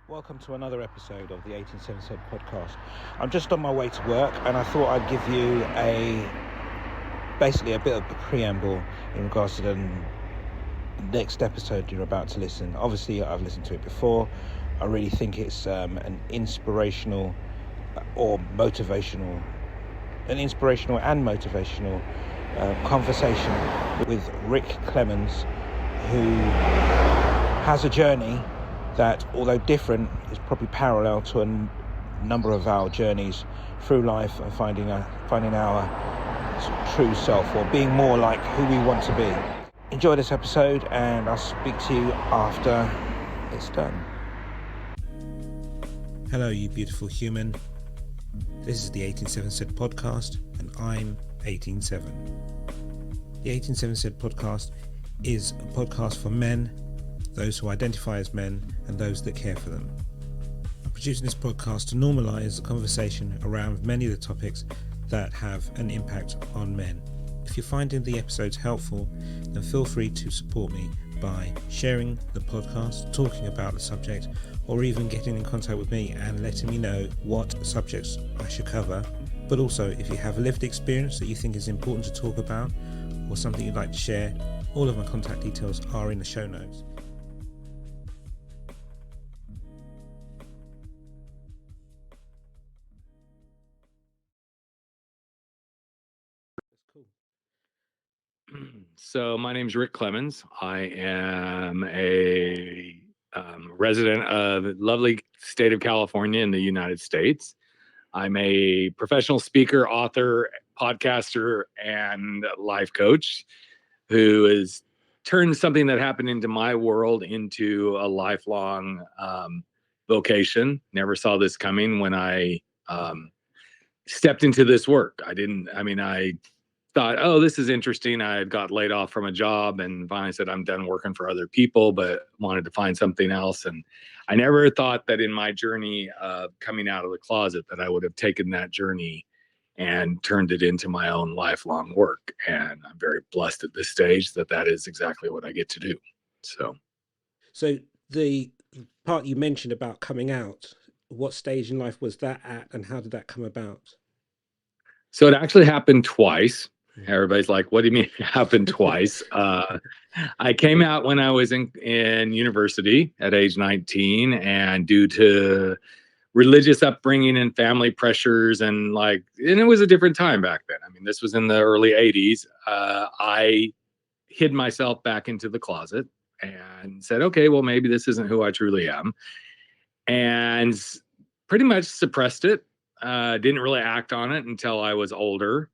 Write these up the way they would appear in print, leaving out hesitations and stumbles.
Welcome to another episode of the 1877 podcast. I'm just on my way to work and I thought I'd give you basically a bit of a preamble in regards to the next episode you're about to listen. Obviously I've listened to it before. I really think it's an inspirational and motivational conversation with Rick Clemons, who has a journey that, although different, is probably parallel to a number of our journeys through life and finding our true self, or being more like who we want to be. Enjoy this episode and I'll speak to you after it's done. Hello, you beautiful human. This is the 187 Said podcast and I'm 187. The 187 Said podcast is a podcast for men, those who identify as men, and those that care for them. I'm producing this podcast to normalise the conversation around many of the topics that have an impact on men. If you're finding the episodes helpful, then feel free to support me by sharing the podcast, talking about the subject, or even getting in contact with me and letting me know what subjects I should cover. But also, if you have a lived experience that you think is important to talk about, or something you'd like to share, all of my contact details are in the show notes. So my name is Rick Clemons. I am a resident of the lovely state of California in the United States. I'm a professional speaker, author, podcaster, and life coach who has turned something that happened into my world into a lifelong vocation. Never saw this coming when I stepped into this work. I thought, oh, this is interesting. I had got laid off from a job and finally said, I'm done working for other people, but wanted to find something else. And I never thought that in my journey of coming out of the closet that I would have taken that journey and turned it into my own lifelong work. And I'm very blessed at this stage that is exactly what I get to do. So the part you mentioned about coming out, what stage in life was that at and how did that come about? So it actually happened twice. Everybody's like, what do you mean it happened twice? I came out when I was in university at age 19, and due to religious upbringing and family pressures and it was a different time back then. I mean, this was in the early 80s. I hid myself back into the closet and said, okay, well, maybe this isn't who I truly am. And pretty much suppressed it. Didn't really act on it until I was older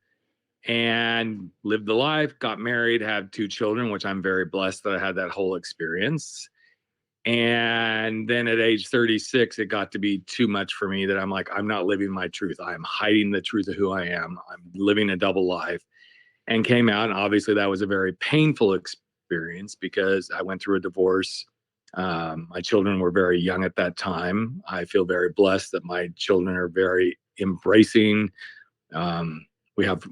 and lived the life, got married, had 2 children, which I'm very blessed that I had that whole experience. And then at age 36, it got to be too much for me that I'm like, I'm not living my truth. I'm hiding the truth of who I am. I'm living a double life, and came out. And obviously that was a very painful experience because I went through a divorce. My children were very young at that time. I feel very blessed that my children are very embracing. We have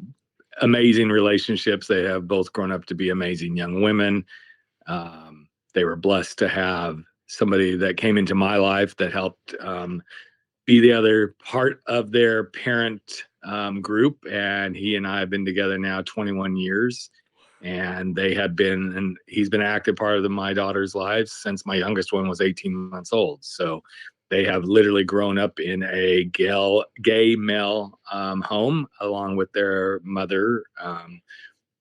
amazing relationships. They have both grown up to be amazing young women. They were blessed to have somebody that came into my life that helped be the other part of their parent group. And he and I have been together now 21 years. And he's been an active part of my daughter's lives since my youngest one was 18 months old. So they have literally grown up in a gay male home, along with their mother,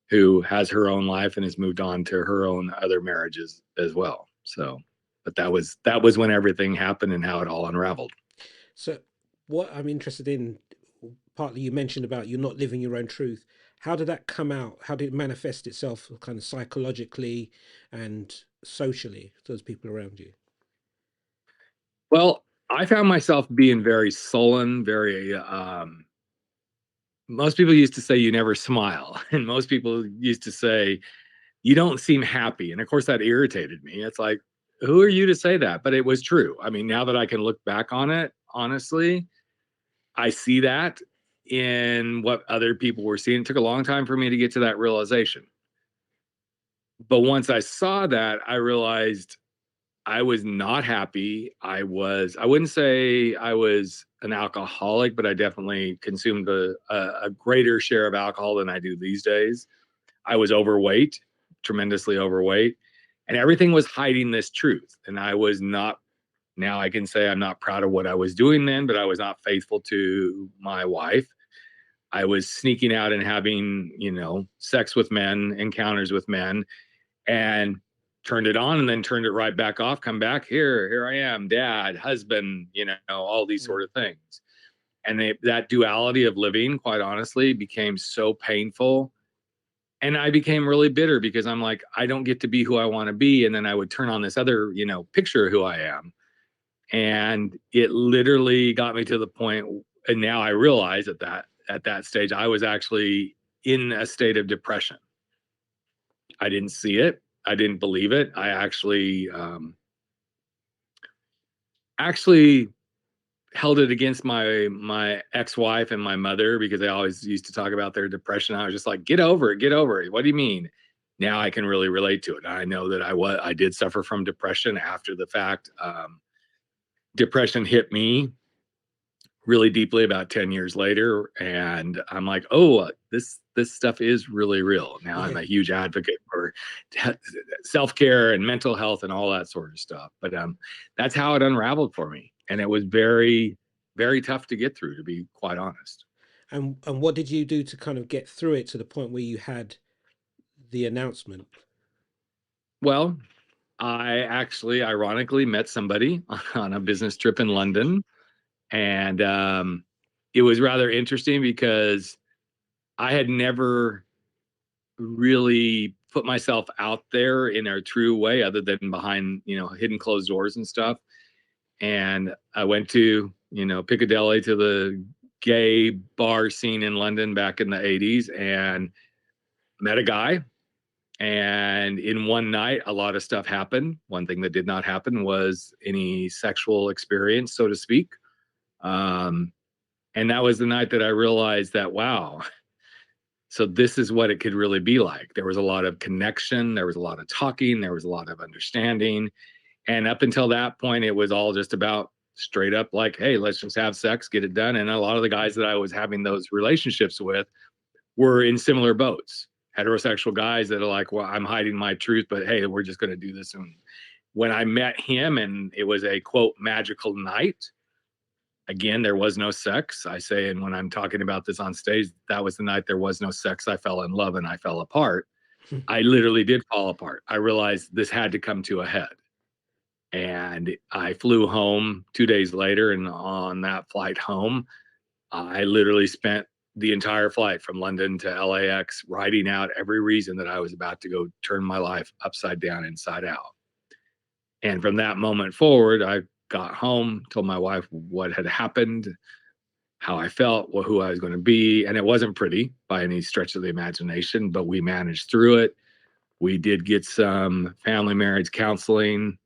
who has her own life and has moved on to her own other marriages as well. So, but that was when everything happened and how it all unraveled. So what I'm interested in, partly you mentioned about you're not living your own truth. How did that come out? How did it manifest itself kind of psychologically and socially to those people around you? Well, I found myself being very sullen, most people used to say you never smile. And most people used to say, you don't seem happy. And of course that irritated me. It's like, who are you to say that? But it was true. I mean, now that I can look back on it, honestly, I see that in what other people were seeing. It took a long time for me to get to that realization. But once I saw that, I realized I was not happy. I wouldn't say I was an alcoholic, but I definitely consumed a greater share of alcohol than I do these days. I was overweight, tremendously overweight, and everything was hiding this truth. And I was not, now I can say I'm not proud of what I was doing then, but I was not faithful to my wife. I was sneaking out and having, sex with men, encounters with men, and turned it on and then turned it right back off, come back here I am, dad, husband, all these sort of things. And that duality of living, quite honestly, became so painful. And I became really bitter because I'm like, I don't get to be who I want to be. And then I would turn on this other, picture of who I am. And it literally got me to the point, and now I realize at that stage, I was actually in a state of depression. I didn't see it. I didn't believe it. I actually held it against my ex-wife and my mother because they always used to talk about their depression. I was just like, get over it. What do you mean? Now I can really relate to it. I know that I did suffer from depression after the fact. Depression hit me really deeply about 10 years later, and I'm like, oh, this stuff is really real. Now I'm a huge advocate for self-care and mental health and all that sort of stuff. But that's how it unraveled for me, and it was very, very tough to get through, to be quite honest. And what did you do to kind of get through it to the point where you had the announcement? Well, I actually ironically met somebody on a business trip in London, and it was rather interesting because I had never really put myself out there in a true way other than behind, hidden closed doors and stuff. And I went to, Piccadilly, to the gay bar scene in London back in the 80s, and met a guy. And in one night, a lot of stuff happened. One thing that did not happen was any sexual experience, so to speak. And that was the night that I realized that, wow, so this is what it could really be like. There was a lot of connection. There was a lot of talking. There was a lot of understanding. And up until that point, it was all just about straight up like, hey, let's just have sex, get it done. And a lot of the guys that I was having those relationships with were in similar boats. Heterosexual guys that are like, well, I'm hiding my truth, but hey, we're just going to do this. And when I met him, and it was a quote magical night, again, there was no sex. I say, and when I'm talking about this on stage, that was the night there was no sex. I fell in love and I fell apart. I literally did fall apart. I realized this had to come to a head. And I flew home 2 days later. And on that flight home, I literally spent the entire flight from London to LAX writing out every reason that I was about to go turn my life upside down, inside out. And from that moment forward, I got home, told my wife what had happened, how I felt, who I was going to be. And it wasn't pretty by any stretch of the imagination, but we managed through it. We did get some family marriage counseling.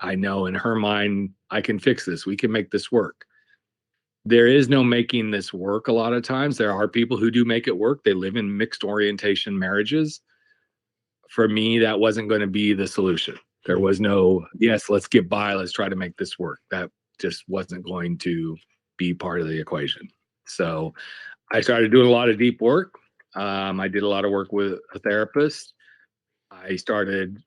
I know in her mind, I can fix this. We can make this work. There is no making this work a lot of times. There are people who do make it work. They live in mixed orientation marriages. For me, that wasn't going to be the solution. There was no, yes, let's get by, let's try to make this work. That just wasn't going to be part of the equation. So I started doing a lot of deep work. I did a lot of work with a therapist. I started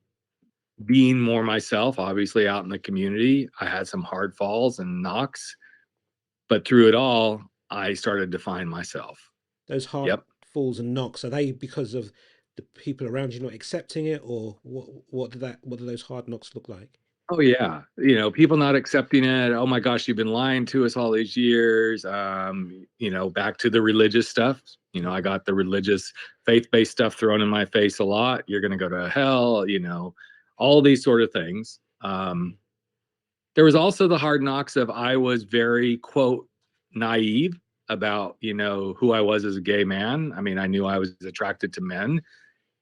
being more myself, obviously out in the community. I had some hard falls and knocks, but through it all, I started to find myself. Those hard falls and knocks, are they because of the people around you not accepting it, or what do those hard knocks look like? Oh yeah, people not accepting it. Oh my gosh, you've been lying to us all these years. Back to the religious stuff. I got the religious, faith-based stuff thrown in my face a lot. You're going to go to hell. All these sort of things. There was also the hard knocks of, I was very quote naive about who I was as a gay man. I mean, I knew I was attracted to men,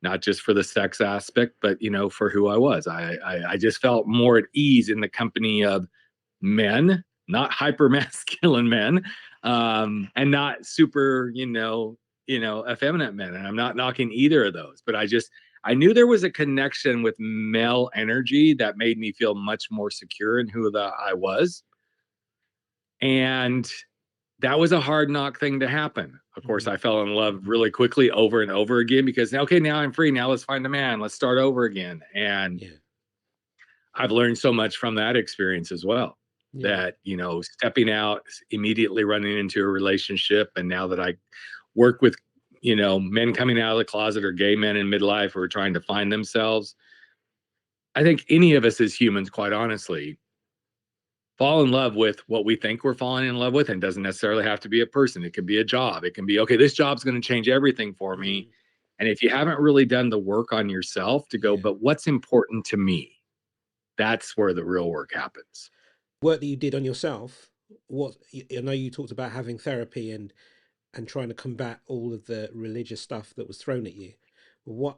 not just for the sex aspect, but for who I was. I just felt more at ease in the company of men, not hyper masculine men, and not super effeminate men. And I'm not knocking either of those, but I I knew there was a connection with male energy that made me feel much more secure in who I was. And that was a hard knock thing to happen. Of course, I fell in love really quickly over and over again because, okay, now I'm free. Now let's find a man. Let's start over again. And I've learned so much from that experience as well. That, stepping out, immediately running into a relationship. And now that I work with, men coming out of the closet or gay men in midlife who are trying to find themselves, I think any of us as humans, quite honestly, fall in love with what we think we're falling in love with, and doesn't necessarily have to be a person. It can be a job. It can be, okay, this job's going to change everything for me. And if you haven't really done the work on yourself to go, but what's important to me? That's where the real work happens. Work that you did on yourself. I know you talked about having therapy and trying to combat all of the religious stuff that was thrown at you. What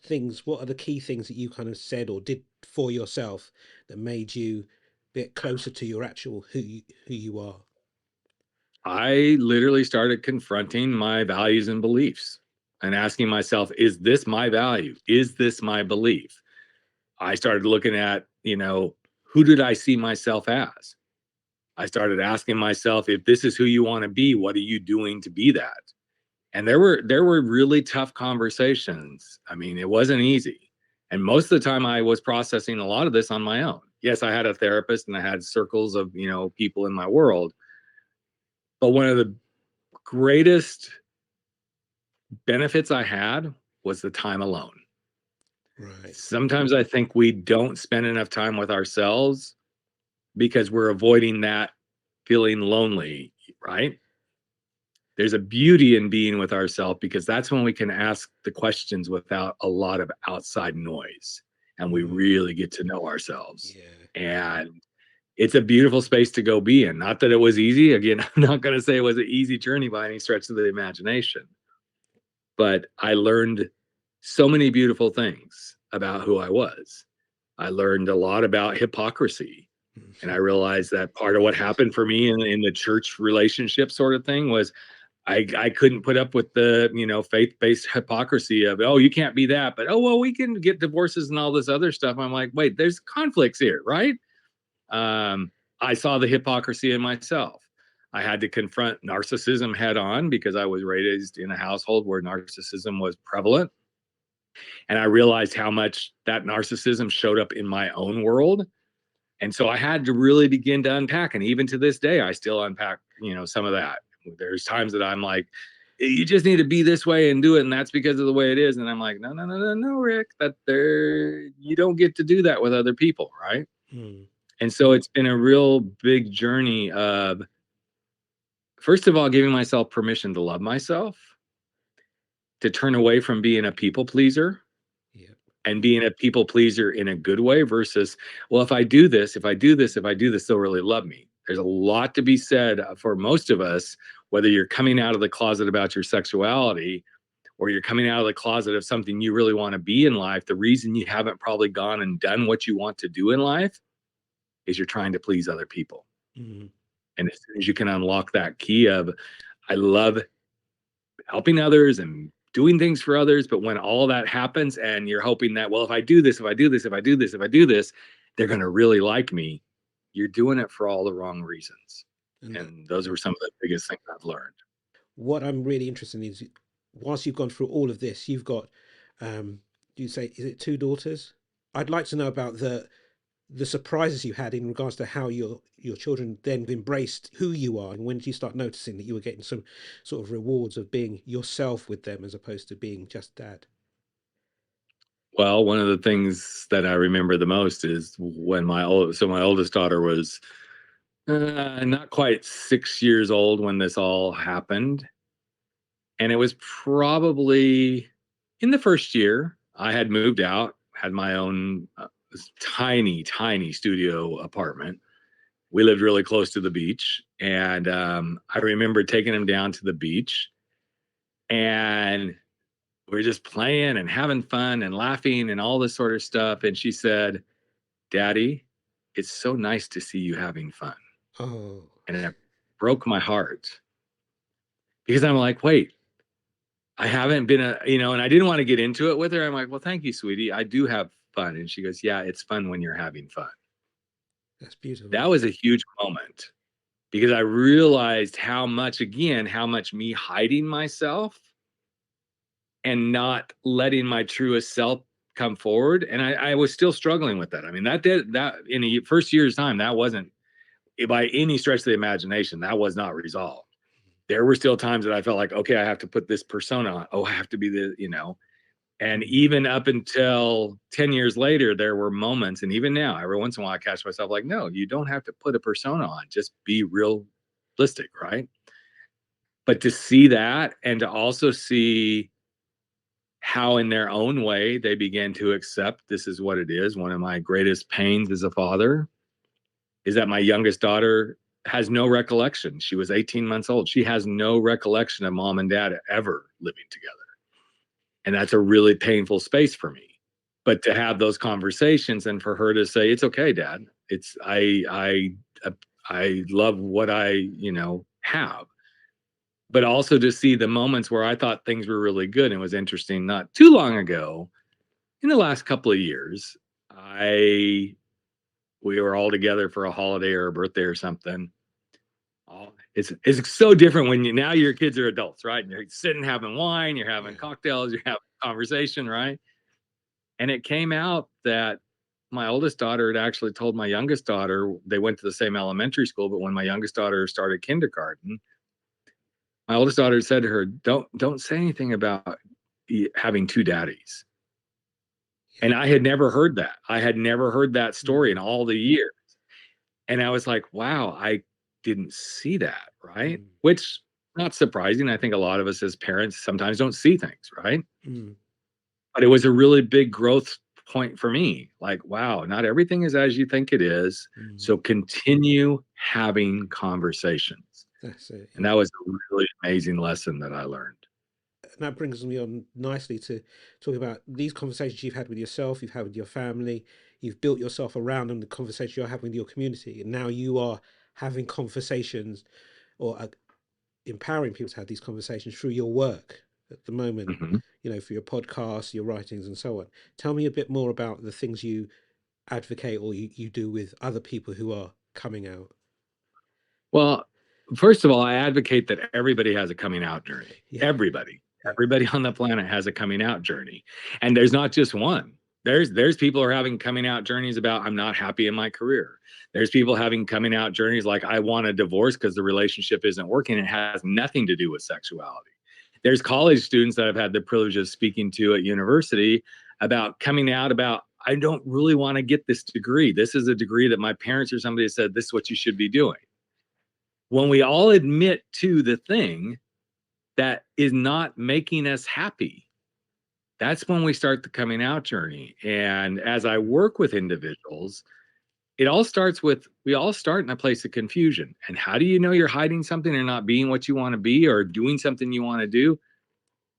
things? What are the key things that you kind of said or did for yourself that made you get closer to your actual who you are? I literally started confronting my values and beliefs and asking myself, is this my value? Is this my belief? I started looking at, who did I see myself as? I started asking myself, if this is who you want to be, what are you doing to be that? And there were really tough conversations. I mean, it wasn't easy. And most of the time I was processing a lot of this on my own. Yes, I had a therapist and I had circles of, people in my world. But one of the greatest benefits I had was the time alone. Right. Sometimes I think we don't spend enough time with ourselves because we're avoiding that feeling lonely, right? There's a beauty in being with ourselves because that's when we can ask the questions without a lot of outside noise and we really get to know ourselves. And it's a beautiful space to go be in. Not that it was easy. Again, I'm not going to say it was an easy journey by any stretch of the imagination, but I learned so many beautiful things about who I was. I learned a lot about hypocrisy. And I realized that part of what happened for me in the church relationship sort of thing was I couldn't put up with the, faith-based hypocrisy of, oh, you can't be that, but, oh, well, we can get divorces and all this other stuff. I'm like, wait, there's conflicts here, right? I saw the hypocrisy in myself. I had to confront narcissism head on because I was raised in a household where narcissism was prevalent. And I realized how much that narcissism showed up in my own world. And so I had to really begin to unpack. And even to this day, I still unpack, some of that. There's times that I'm like, you just need to be this way and do it. And that's because of the way it is. And I'm like, no, Rick, you don't get to do that with other people. Right. And so it's been a real big journey of, first of all, giving myself permission to love myself, to turn away from being a people pleaser and being a people pleaser in a good way versus, well, if I do this, they'll really love me. There's a lot to be said for most of us, whether you're coming out of the closet about your sexuality or you're coming out of the closet of something you really want to be in life. The reason you haven't probably gone and done what you want to do in life is you're trying to please other people. And as soon as you can unlock that key of, I love helping others and doing things for others, but when all that happens and you're hoping that, well, if I do this, they're going to really like me, you're doing it for all the wrong reasons. And those were some of the biggest things I've learned. What I'm really interested in is, whilst you've gone through all of this, you've got, do you say, is it 2 daughters? I'd like to know about the surprises you had in regards to how your children then embraced who you are, and when did you start noticing that you were getting some sort of rewards of being yourself with them as opposed to being just dad? Well, one of the things that I remember the most is when my oldest daughter was not quite 6 years old when this all happened. And it was probably in the first year. I had moved out, had my own tiny, tiny studio apartment. We lived really close to the beach. And I remember taking him down to the beach and we were just playing and having fun and laughing and all this sort of stuff. And she said, Daddy, it's so nice to see you having fun. Oh. And it broke my heart because I'm like, wait, I haven't been and I didn't want to get into it with her. I'm like, well, thank you, sweetie. I do have fun. And she goes, yeah, it's fun when you're having fun. That's beautiful. That was a huge moment because I realized how much me hiding myself and not letting my truest self come forward. And I was still struggling with that. I mean, that in the first year's time, that wasn't by any stretch of the imagination, that was not resolved. There were still times that I felt like, okay, I have to put this persona on. Oh, I have to be and even up until 10 years later, there were moments, and even now, every once in a while, I catch myself like, no, you don't have to put a persona on. Just be realistic, right? But to see that and to also see how in their own way they began to accept this is what it is. One of my greatest pains as a father is that my youngest daughter has no recollection. She was 18 months old. She has no recollection of mom and dad ever living together. And that's a really painful space for me. But to have those conversations and for her to say, it's okay, Dad. It's I love what I, have. But also to see the moments where I thought things were really good. And it was interesting, not too long ago, in the last couple of years, we were all together for a holiday or a birthday or something. It's so different when now your kids are adults, right? And you're sitting having wine, you're having cocktails, you're having conversation, right? And it came out that my oldest daughter had actually told my youngest daughter, they went to the same elementary school, but when my youngest daughter started kindergarten, my oldest daughter said to her, don't say anything about having two daddies. And I had never heard that. I had never heard that story in all the years. And I was like, wow, I didn't see that, right? Which not surprising. I think a lot of us as parents sometimes don't see things, right? But it was a really big growth point for me. Like, wow, not everything is as you think it is. So continue having conversations. That's it. And that was a really amazing lesson that I learned. And that brings me on nicely to talk about these conversations you've had with yourself, you've had with your family, you've built yourself around them, the conversations you're having with your community. And now you are having conversations or empowering people to have these conversations through your work at the moment, for your podcasts, your writings, and so on. Tell me a bit more about the things you advocate or you do with other people who are coming out. Well, first of all, I advocate that everybody has a coming out journey. Everybody on the planet has a coming out journey. And there's not just one. There's people who are having coming out journeys about, I'm not happy in my career. There's people having coming out journeys like, I want a divorce because the relationship isn't working. It has nothing to do with sexuality. There's college students that I've had the privilege of speaking to at university about coming out about, I don't really want to get this degree. This is a degree that my parents or somebody said, this is what you should be doing. When we all admit to the thing that is not making us happy, that's when we start the coming out journey. And as I work with individuals, we all start in a place of confusion. And how do you know you're hiding something or not being what you want to be or doing something you want to do?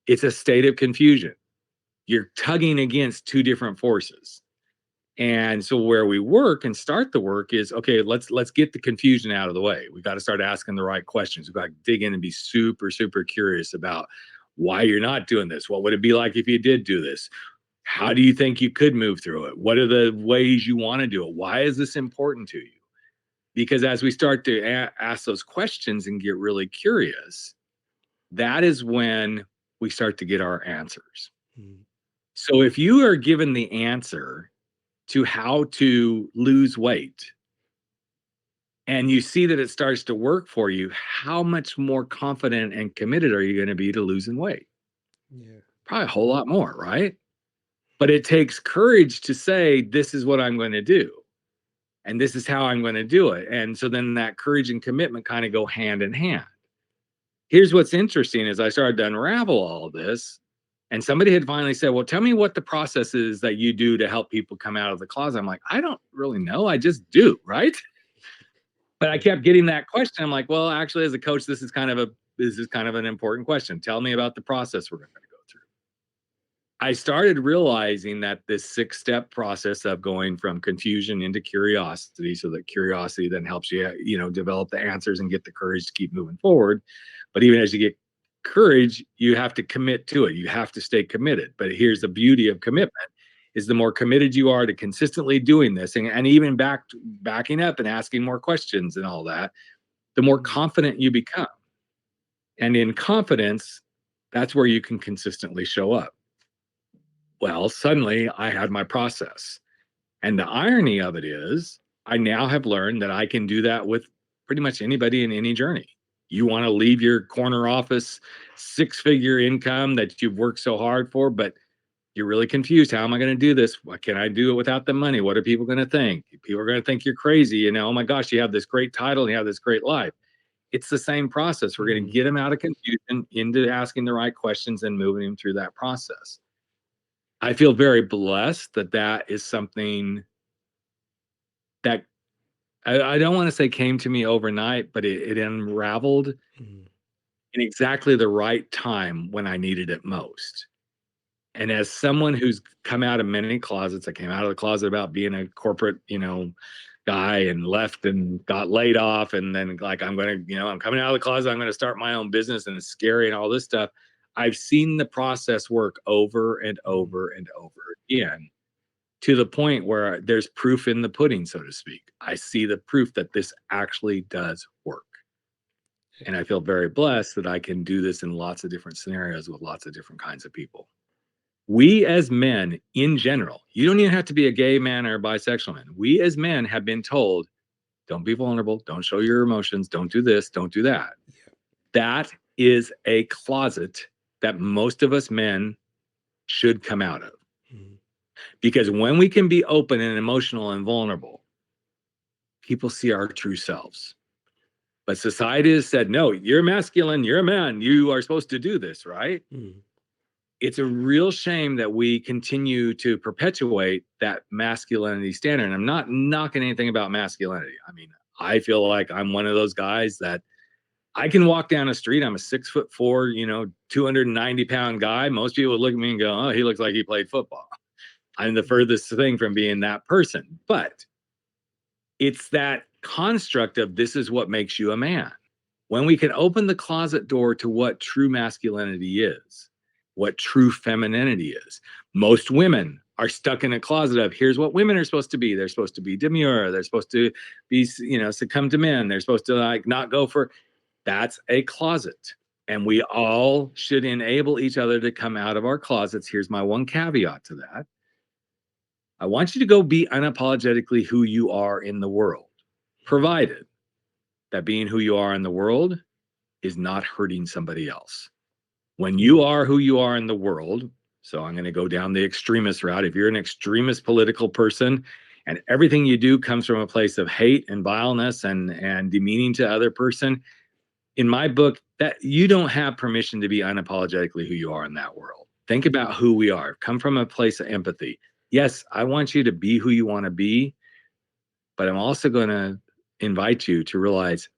It's a state of confusion. You're tugging against two different forces. And so where we work and start the work is, okay, let's get the confusion out of the way. We got to start asking the right questions. We've got to dig in and be super, super curious about why you're not doing this. What would it be like if you did do this? How do you think you could move through it? What are the ways you want to do it? Why is this important to you? Because as we start to ask those questions and get really curious, that is when we start to get our answers. So if you are given the answer to how to lose weight and you see that it starts to work for you, how much more confident and committed are you going to be to losing weight? Probably a whole lot more, right? But it takes courage to say, this is what I'm going to do. And this is how I'm going to do it. And so then that courage and commitment kind of go hand in hand. Here's what's interesting is I started to unravel all of this. And somebody had finally said, well, tell me what the process is that you do to help people come out of the closet. I'm like, I don't really know. I just do, right? But I kept getting that question. I'm like, well, actually, as a coach, this is kind of an important question. Tell me about the process we're going to go through. I started realizing that this 6-step process of going from confusion into curiosity, so that curiosity then helps you, develop the answers and get the courage to keep moving forward. But even as you get courage, you have to commit to it. You have to stay committed. But here's the beauty of commitment is the more committed you are to consistently doing this and even backing up and asking more questions and all that, the more confident you become. And in confidence, that's where you can consistently show up. Well, suddenly I had my process. And the irony of it is, I now have learned that I can do that with pretty much anybody in any journey. You want to leave your corner office, 6-figure income that you've worked so hard for, but you're really confused. How am I going to do this? What can I do it without the money? What are people going to think? People are going to think you're crazy. You know, oh my gosh, you have this great title and you have this great life. It's the same process. We're going to get them out of confusion into asking the right questions and moving them through that process. I feel very blessed that that is something that I don't want to say came to me overnight, but it unraveled in exactly the right time when I needed it most. And as someone who's come out of many closets, I came out of the closet about being a corporate, guy and left and got laid off. And then like, I'm coming out of the closet, I'm going to start my own business and it's scary and all this stuff. I've seen the process work over and over and over again to the point where there's proof in the pudding, so to speak. I see the proof that this actually does work. And I feel very blessed that I can do this in lots of different scenarios with lots of different kinds of people. We as men in general, you don't even have to be a gay man or a bisexual man. We as men have been told, don't be vulnerable, don't show your emotions, don't do this, don't do that. Yeah. That is a closet that most of us men should come out of. Because when we can be open and emotional and vulnerable, people see our true selves. But society has said, no, you're masculine, you're a man, you are supposed to do this, right? It's a real shame that we continue to perpetuate that masculinity standard. And I'm not knocking anything about masculinity. I mean, I feel like I'm one of those guys that I can walk down a street. I'm a 6'4", 290-pound guy. Most people would look at me and go, oh, he looks like he played football. I'm the furthest thing from being that person. But it's that construct of this is what makes you a man. When we can open the closet door to what true masculinity is, what true femininity is. Most women are stuck in a closet of here's what women are supposed to be. They're supposed to be demure. They're supposed to be, succumb to men. They're supposed to not go for. That's a closet. And we all should enable each other to come out of our closets. Here's my one caveat to that. I want you to go be unapologetically who you are in the world, provided that being who you are in the world is not hurting somebody else. When you are who you are in the world, so I'm going to go down the extremist route. If you're an extremist political person and everything you do comes from a place of hate and vileness and demeaning to other person, in my book, that you don't have permission to be unapologetically who you are in that world. Think about who we are. Come from a place of empathy. Yes, I want you to be who you want to be, but I'm also going to invite you to realize,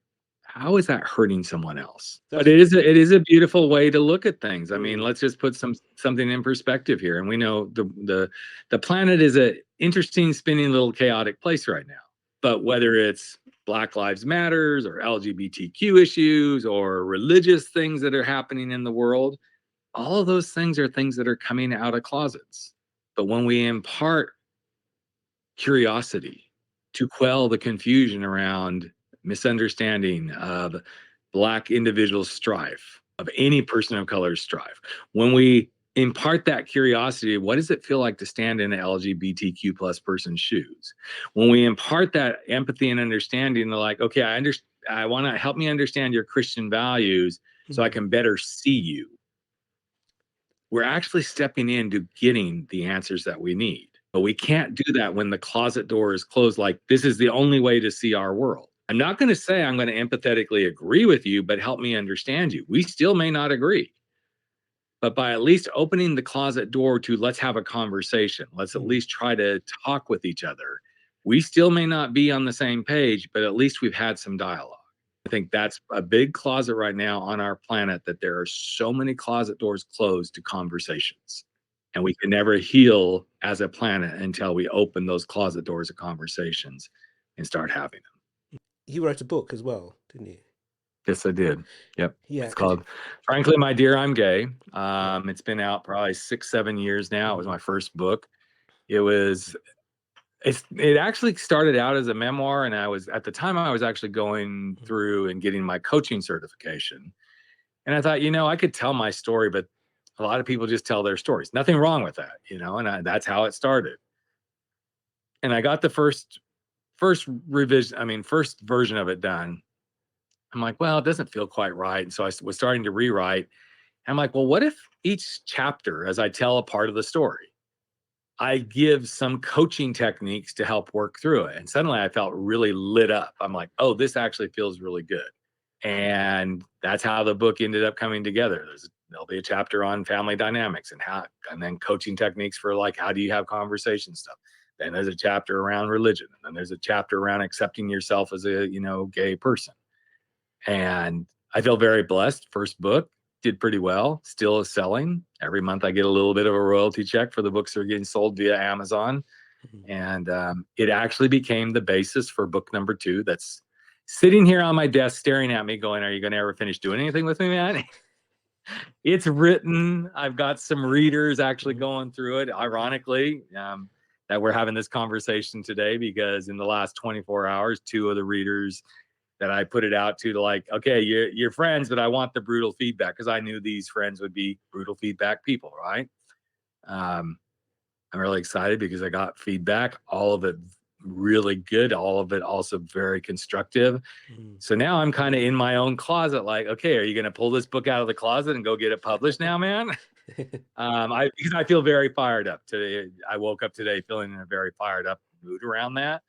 how is that hurting someone else? But it is a beautiful way to look at things. I mean, let's just put something in perspective here. And we know the planet is an interesting, spinning little chaotic place right now. But whether it's Black Lives Matters or LGBTQ issues or religious things that are happening in the world, all of those things are things that are coming out of closets. But when we impart curiosity to quell the confusion around misunderstanding of Black individual strife, of any person of color's strife, when we impart that curiosity, what does it feel like to stand in an LGBTQ plus person's shoes? When we impart that empathy and understanding, they're like, okay, I want to help me understand your Christian values so I can better see you. We're actually stepping into getting the answers that we need. But we can't do that when the closet door is closed, like this is the only way to see our world. I'm not going to say I'm going to empathetically agree with you, but help me understand you. We still may not agree. But by at least opening the closet door to let's have a conversation, let's at least try to talk with each other. We still may not be on the same page, but at least we've had some dialogue. I think that's a big closet right now on our planet, that there are so many closet doors closed to conversations. And we can never heal as a planet until we open those closet doors of conversations and start having them. You wrote a book as well, didn't you? Yes, I did. Yep. Yeah, It's 'cause called Frankly, My Dear, I'm Gay. yeah. It's been out probably 6, 7 years now. It was Mhm. my first book. It was it actually started out as a memoir, and I was at the time I was actually going Mhm. through and getting my coaching certification. And I thought, I could tell my story, but a lot of people just tell their stories. Nothing wrong with that, that's how it started. And I got the first revision, first version of it done. I'm like, well, it doesn't feel quite right. And so I was starting to rewrite. I'm like, well, what if each chapter, as I tell a part of the story, I give some coaching techniques to help work through it? And suddenly I felt really lit up. I'm like, oh, this actually feels really good. And that's how the book ended up coming together. There'll be a chapter on family dynamics and then coaching techniques for like, how do you have conversation stuff? Then there's a chapter around religion. And then there's a chapter around accepting yourself as a, gay person. And I feel very blessed. First book did pretty well, still is selling. Every month I get a little bit of a royalty check for the books that are getting sold via Amazon. Mhm. And it actually became the basis for book number 2 that's sitting here on my desk staring at me going, are you going to ever finish doing anything with me, man? It's written. I've got some readers actually going through it, ironically, that we're having this conversation today, because in the last 24 hours, 2 of the readers that I put it out to like, okay, you're friends, but I want the brutal feedback, because I knew these friends would be brutal feedback people, right? I'm really excited because I got feedback, all of it really good, all of it also very constructive. Mhm. So now I'm kind of in my own closet, like, okay, are you going to pull this book out of the closet and go get it published now, man? Because I feel very fired up today. I woke up today feeling in a very fired up mood around that,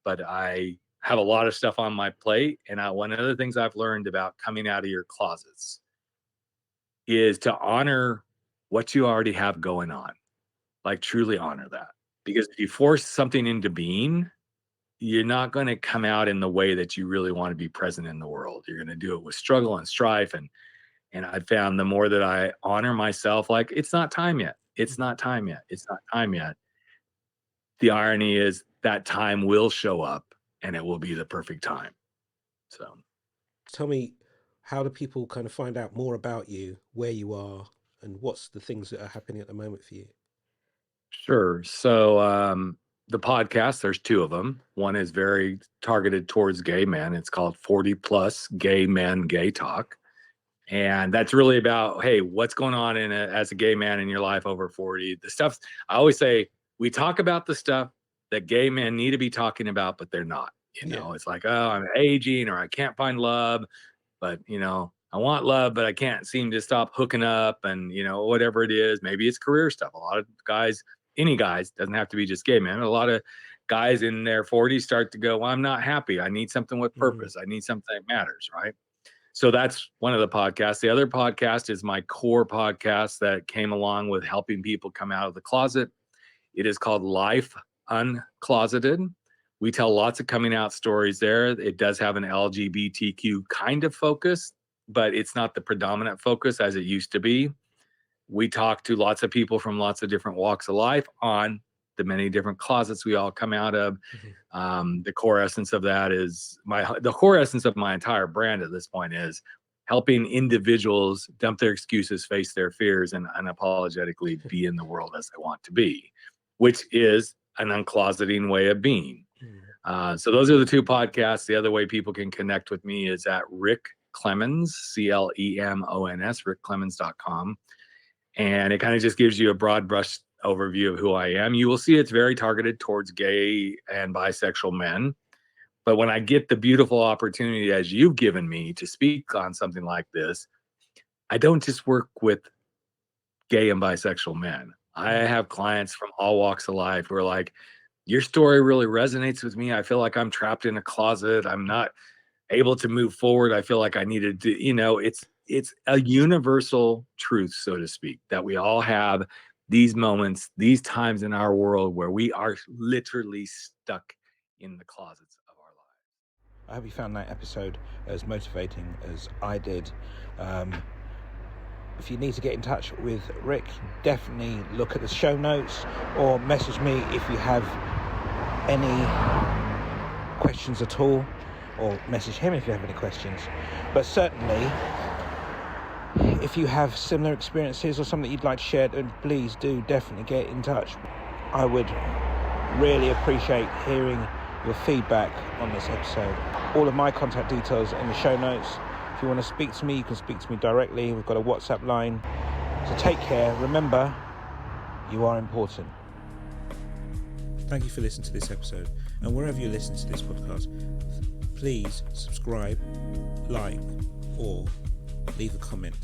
but I have a lot of stuff on my plate. And one of the things I've learned about coming out of your closets is to honor what you already have going on, like truly honor that. Because if you force something into being, you're not going to come out in the way that you really want to be present in the world. You're going to do it with struggle and strife. And I found the more that I honor myself, like, it's not time yet. It's not time yet. It's not time yet. The irony is that time will show up and it will be the perfect time. So, Tell me, how do people kind of find out more about you, where you are, and what's the things that are happening at the moment for you? sure. So, the podcast, there's 2 of them. One is very targeted towards gay men. It's called 40 Plus Gay Men Gay Talk. And that's really about, hey, what's going on as a gay man in your life over 40? The stuff, I always say, we talk about the stuff that gay men need to be talking about, but they're not. Yeah. It's like, oh, I'm aging, or I can't find love, but I want love, but I can't seem to stop hooking up, and whatever it is. Maybe it's career stuff. A lot of guys, any guys, doesn't have to be just gay men. A lot of guys in their 40s start to go, well, I'm not happy. I need something with Mhm. purpose. I need something that matters, right? So that's one of the podcasts. The other podcast is my core podcast that came along with helping people come out of the closet. It is called Life Uncloseted. We tell lots of coming out stories there. It does have an LGBTQ kind of focus, but it's not the predominant focus as it used to be. We talk to lots of people from lots of different walks of life on the many different closets we all come out of. Mhm. The core essence of that is the core essence of my entire brand at this point is helping individuals dump their excuses, face their fears, and unapologetically be in the world as they want to be, which is an uncloseting way of being. Mhm. So those are the 2 podcasts. The other way people can connect with me is at Rick Clemons, Clemons, rickclemons.com. And it kind of just gives you a broad brush overview of who I am. You will see it's very targeted towards gay and bisexual men. But when I get the beautiful opportunity, as you've given me, to speak on something like this, I don't just work with gay and bisexual men. I Mhm. have clients from all walks of life who are like, your story really resonates with me. I feel like I'm trapped in a closet. I'm not able to move forward. I feel like I needed to, it's a universal truth, so to speak, that we all have these moments, these times in our world where we are literally stuck in the closets of our lives. I hope you found that episode as motivating as I did. If you need to get in touch with Rick, definitely look at the show notes or message me if you have any questions at all. or message him if you have any questions. But certainly, if you have similar experiences or something you'd like to share, then please do definitely get in touch. I would really appreciate hearing your feedback on this episode. All of my contact details are in the show notes. If you want to speak to me, you can speak to me directly. We've got a WhatsApp line. So take care. Remember, you are important. Thank you for listening to this episode. And wherever you listen to this podcast, please subscribe, like, or leave a comment.